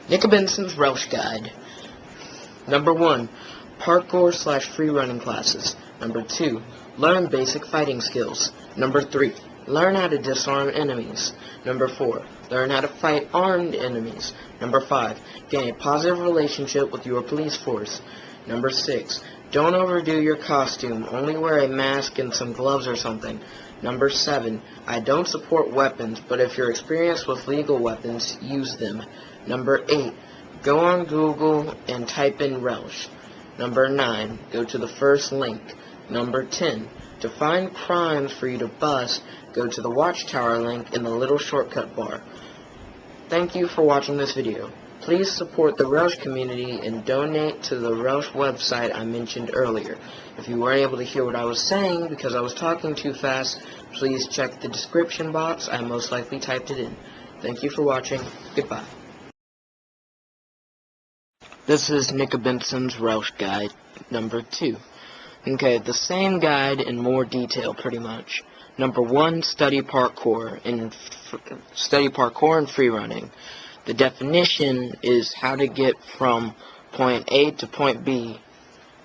Nika Benson's Welsh Guide. Number 1. Parkour/free running classes. Number 2. Learn basic fighting skills. Number 3. Learn how to disarm enemies. Number 4. Learn how to fight armed enemies. Number 5. Gain a positive relationship with your police force. Number 6. Don't overdo your costume. Only wear a mask and some gloves or something. Number 7. I don't support weapons, but if you're experienced with legal weapons, use them. Number 8. Go on Google and type in Welsh. Number 9. Go to the first link. Number 10. To find crimes for you to bust, go to the Watchtower link in the little shortcut bar. Thank you for watching this video. Please support the Welsh community and donate to the Welsh website I mentioned earlier. If you weren't able to hear what I was saying because I was talking too fast, please check the description box. I most likely typed it in. Thank you for watching. Goodbye. This is Nika Benson's Welsh Guide, number 2. Okay, the same guide in more detail, pretty much. Number 1, study parkour and free running. The definition is how to get from point A to point B.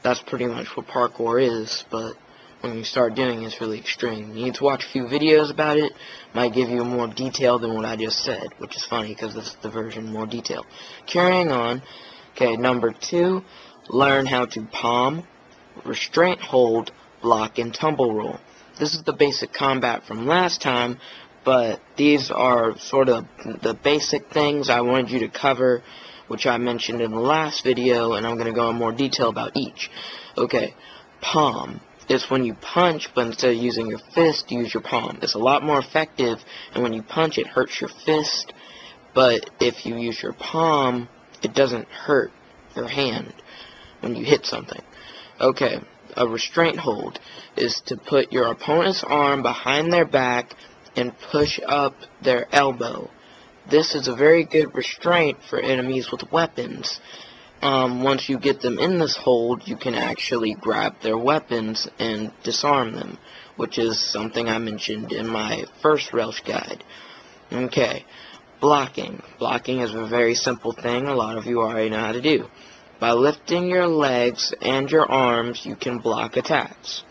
That's pretty much what parkour is, but when you start doing it, it's really extreme. You need to watch a few videos about it. Might give you more detail than what I just said, which is funny because this is the version more detail. Carrying on. Okay, number 2, learn how to palm, restraint hold, block, and tumble roll. This is the basic combat from last time, but these are sort of the basic things I wanted you to cover, which I mentioned in the last video, and I'm going to go in more detail about each. Okay, palm is when you punch, but instead of using your fist, use your palm. It's a lot more effective, and when you punch, it hurts your fist, but if you use your palm, it doesn't hurt your hand when you hit something. Okay, a restraint hold is to put your opponent's arm behind their back and push up their elbow. This is a very good restraint for enemies with weapons. Once you get them in this hold, you can actually grab their weapons and disarm them, which is something I mentioned in my first Welsh Guide. Okay. Blocking. Blocking is a very simple thing a lot of you already know how to do. By lifting your legs and your arms, you can block attacks.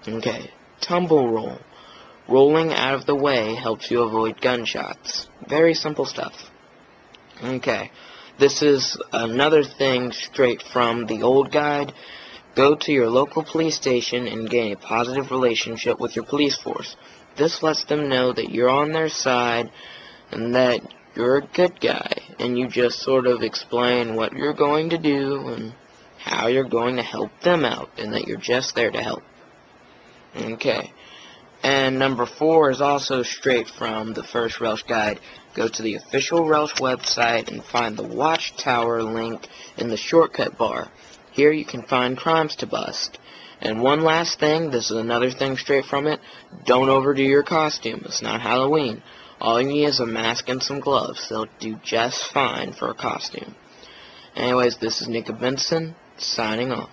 Okay. Tumble roll. Rolling out of the way helps you avoid gunshots. Very simple stuff. Okay. This is another thing straight from the old guide. Go to your local police station and gain a positive relationship with your police force. This lets them know that you're on their side and that you're a good guy, and you just sort of explain what you're going to do and how you're going to help them out, and that you're just there to help. Okay. And number 4 is also straight from the first Welsh Guide. Go to the official Welsh website and find the Watchtower link in the shortcut bar. Here you can find crimes to bust. And one last thing, this is another thing straight from it, don't overdo your costume. It's not Halloween. All you need is a mask and some gloves. They'll do just fine for a costume. Anyways, this is Nika Benson, signing off.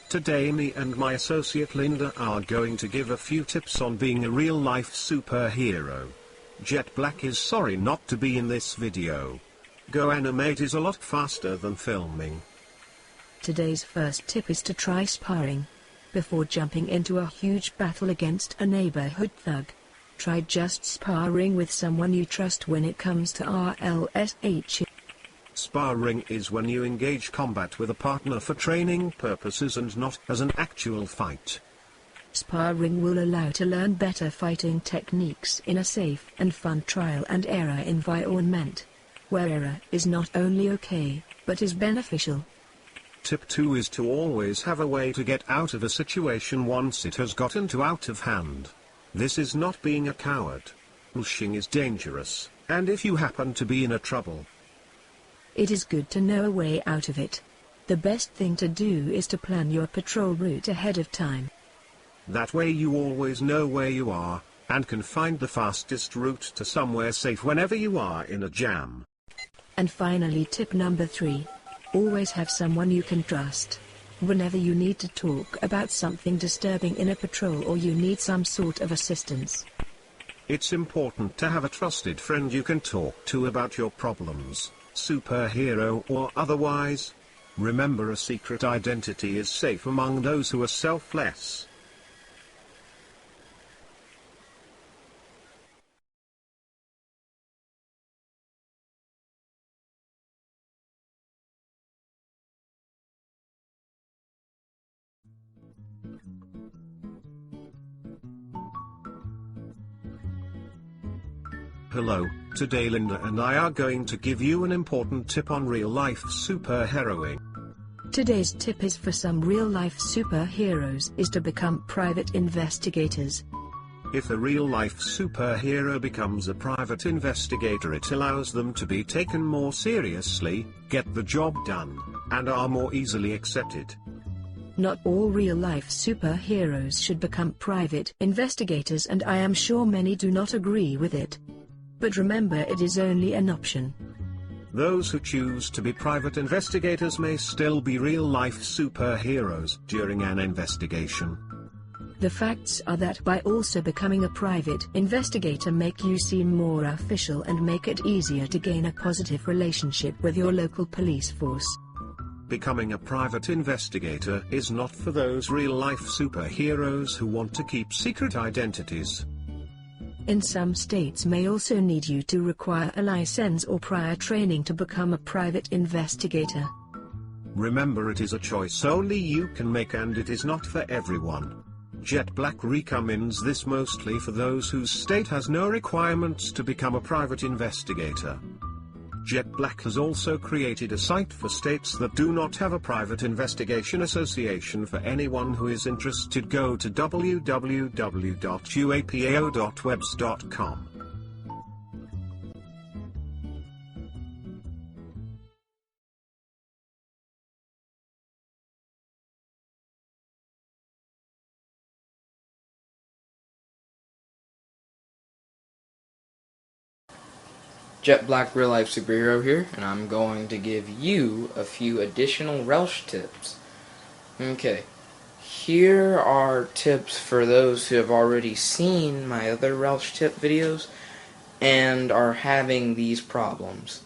Today me and my associate Linda are going to give a few tips on being a real-life superhero. Jet Black is sorry not to be in this video. Go Animate is a lot faster than filming. Today's first tip is to try sparring. Before jumping into a huge battle against a neighborhood thug, try just sparring with someone you trust when it comes to RLSH. Sparring is when you engage combat with a partner for training purposes and not as an actual fight. Sparring will allow to learn better fighting techniques in a safe and fun trial and error environment, where error is not only okay, but is beneficial. Tip 2 is to always have a way to get out of a situation once it has gotten too out of hand. This is not being a coward. Rushing is dangerous, and if you happen to be in a trouble, it is good to know a way out of it. The best thing to do is to plan your patrol route ahead of time. That way you always know where you are, and can find the fastest route to somewhere safe whenever you are in a jam. And finally, tip number 3. Always have someone you can trust. Whenever you need to talk about something disturbing in a patrol or you need some sort of assistance. It's important to have a trusted friend you can talk to about your problems, superhero or otherwise. Remember, a secret identity is safe among those who are selfless. Hello, today Linda and I are going to give you an important tip on real-life superheroing. Today's tip is for some real-life superheroes is to become private investigators. If a real-life superhero becomes a private investigator, it allows them to be taken more seriously, get the job done, and are more easily accepted. Not all real-life superheroes should become private investigators, and I am sure many do not agree with it. But remember, it is only an option. Those who choose to be private investigators may still be real-life superheroes during an investigation. The facts are that by also becoming a private investigator make you seem more official and make it easier to gain a positive relationship with your local police force. Becoming a private investigator is not for those real-life superheroes who want to keep secret identities. In some states may also need you to require a license or prior training to become a private investigator. Remember, it is a choice only you can make, and it is not for everyone. Jet Black recommends this mostly for those whose state has no requirements to become a private investigator. Jet Black has also created a site for states that do not have a private investigation association. For anyone who is interested, go to www.uapao.webs.com. Jet Black Real Life Superhero here, and I'm going to give you a few additional Relsh tips. Okay, here are tips for those who have already seen my other Relsh tip videos and are having these problems.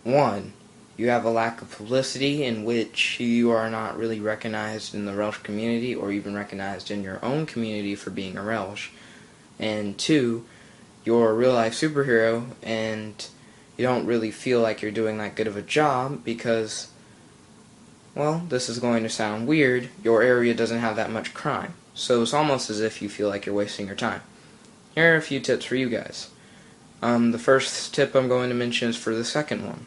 1. You have a lack of publicity in which you are not really recognized in the Relsh community or even recognized in your own community for being a Relsh. And 2, you're a real-life superhero and you don't really feel like you're doing that good of a job because, well, this is going to sound weird, your area doesn't have that much crime. So it's almost as if you feel like you're wasting your time. Here are a few tips for you guys. The first tip I'm going to mention is for the second one.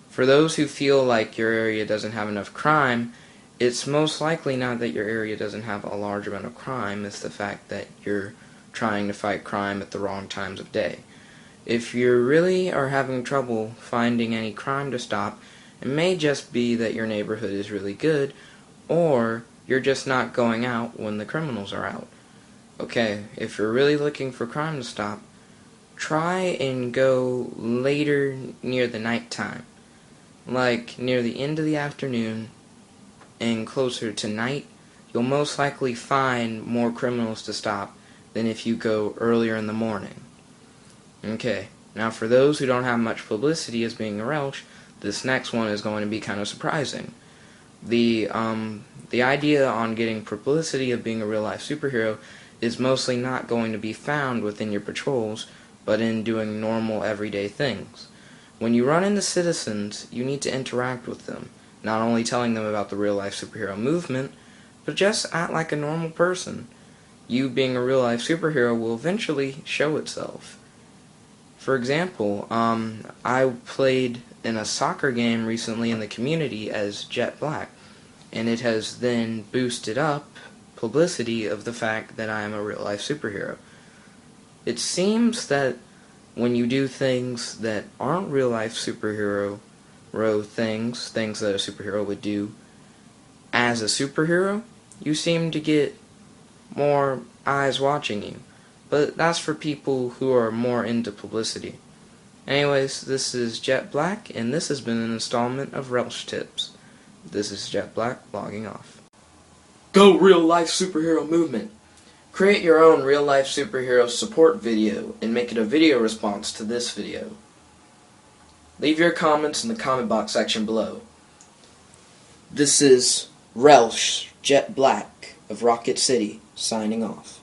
For those who feel like your area doesn't have enough crime, it's most likely not that your area doesn't have a large amount of crime, it's the fact that you're trying to fight crime at the wrong times of day. If you really are having trouble finding any crime to stop, it may just be that your neighborhood is really good, or you're just not going out when the criminals are out. Okay, if you're really looking for crime to stop, try and go later near the night time. Like near the end of the afternoon and closer to night, you'll most likely find more criminals to stop than if you go earlier in the morning. Okay, now for those who don't have much publicity as being a Relsh, this next one is going to be kind of surprising. The idea on getting publicity of being a real-life superhero is mostly not going to be found within your patrols, but in doing normal everyday things. When you run into citizens, you need to interact with them, not only telling them about the real-life superhero movement, but just act like a normal person. You being a real-life superhero will eventually show itself. For example, I played in a soccer game recently in the community as Jet Black, and it has then boosted up publicity of the fact that I am a real-life superhero. It seems that when you do things that aren't real-life superhero things that a superhero would do as a superhero, you seem to get more eyes watching you. But that's for people who are more into publicity. Anyways, this is Jet Black, and this has been an installment of Relsh Tips. This is Jet Black logging off. Go real life superhero movement! Create your own real life superhero support video and make it a video response to this video. Leave your comments in the comment box section below. This is Relsh Jet Black of Rocket City signing off.